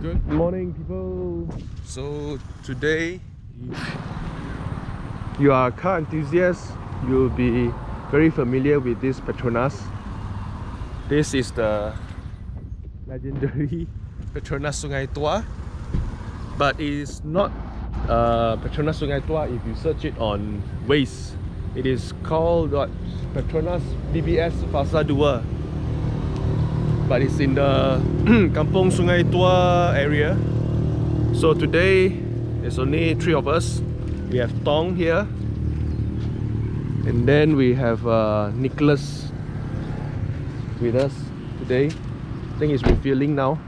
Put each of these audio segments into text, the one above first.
Good morning, people. So today, if you are a car enthusiast, you'll be very familiar with this Petronas. This is the legendary Petronas Sungai Tua, but it is not Petronas Sungai Tua if you search it on Waze. It is called what? Petronas DBS Fasa 2, but it's in the Kampung Sungai Tua area. So today there's only 3 of us. We have Tong here, and then we have Nicholas with us today. I think he's refueling now.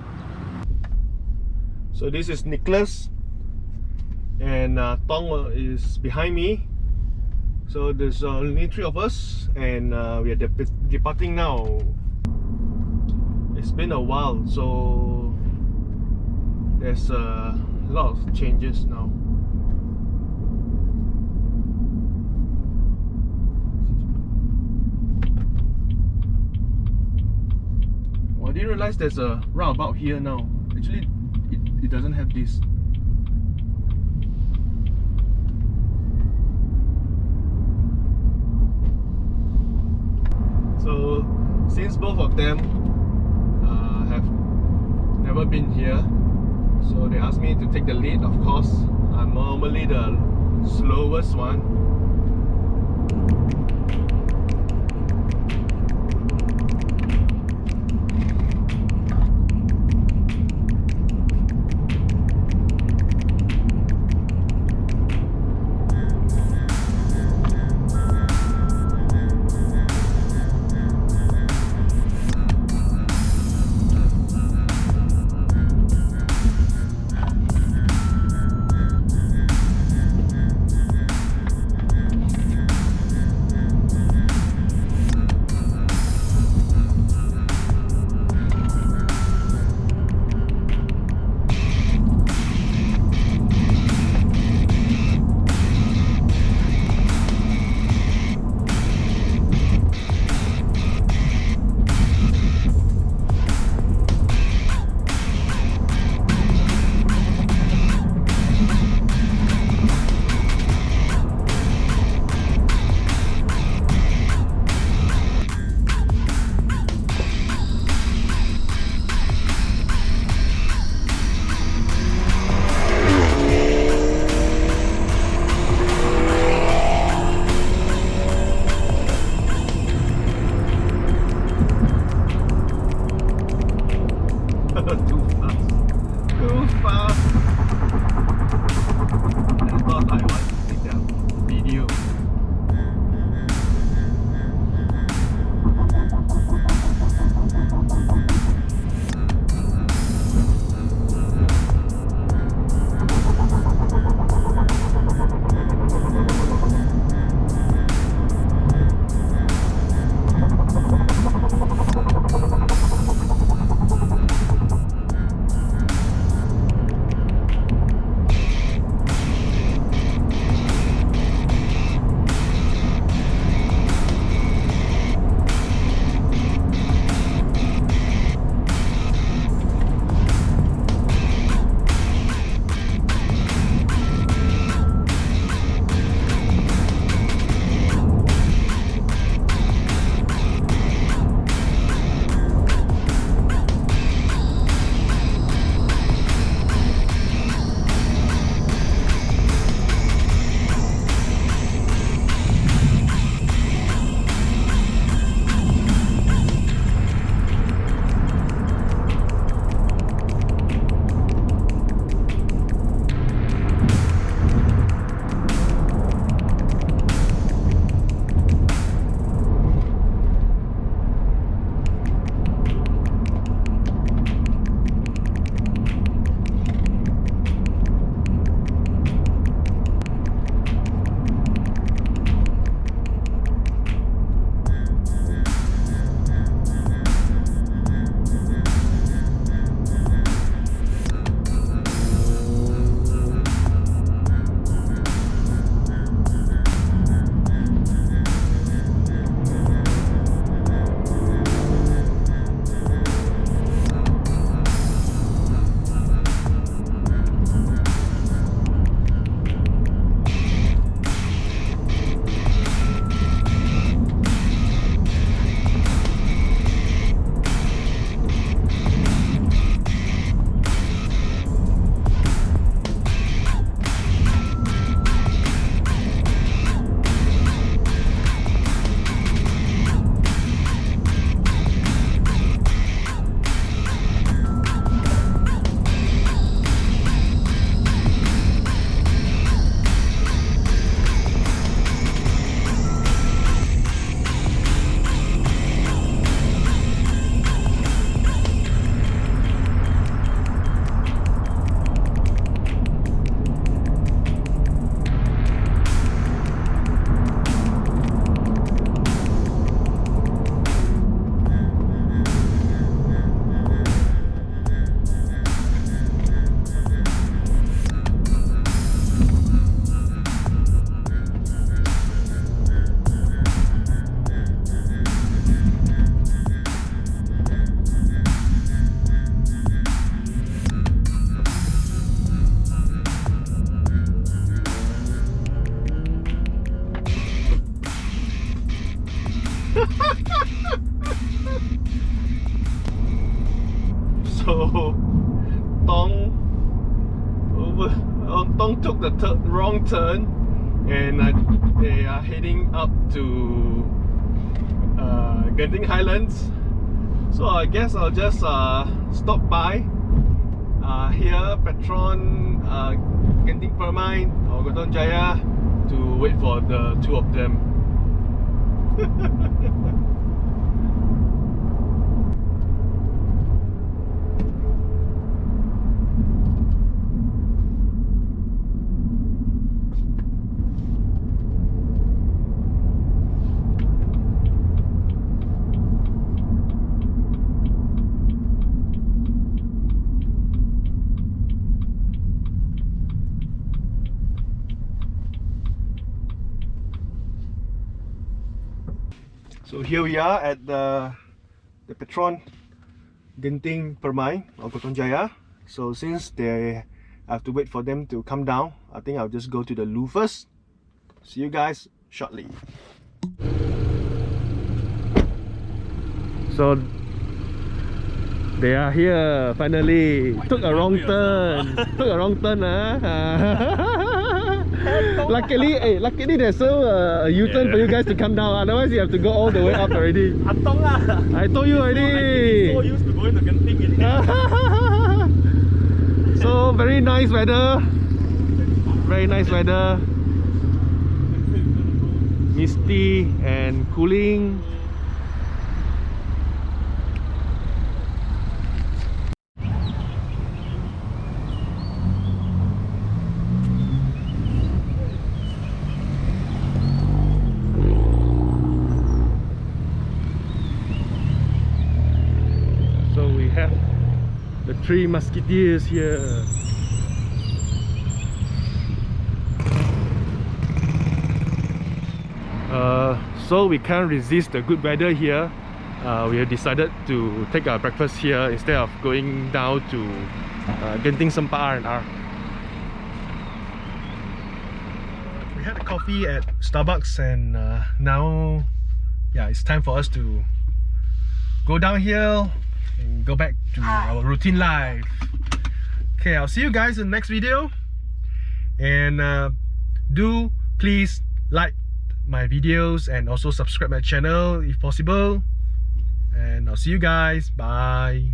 So this is Nicholas, and Tong is behind me. So there's only 3 of us, and we are departing now. It's been a while, so there's a lot of changes now. Oh, I didn't realize there's a roundabout here now. Actually, it doesn't have this. So since both of them have never been here, so they asked me to take the lead. Of course, I'm normally the slowest one. Tong took the wrong turn, and they are heading up to Genting Highlands. So I guess I'll just stop by here, Petron, Genting Permai or Gotong Jaya, to wait for the two of them. So here we are at the Petron Genting Permai or Gotong Jaya. So since I have to wait for them to come down, I think I'll just go to the loo first. See you guys shortly. So they are here finally. Took a wrong turn. Took a wrong turn, luckily there's a U-turn for you guys to come down. Otherwise you have to go all the way up already. I told you already. I'm so used to going to Genting. So very nice weather. Very nice weather. Misty and cooling. So we have the three musketeers here. So we can't resist the good weather here. We have decided to take our breakfast here instead of going down to Genting Sempa R&R. We had a coffee at Starbucks, and now it's time for us to go downhill and go back to our routine life. Okay, I'll see you guys in the next video, and do please like my videos and also subscribe my channel if possible, and I'll see you guys. Bye.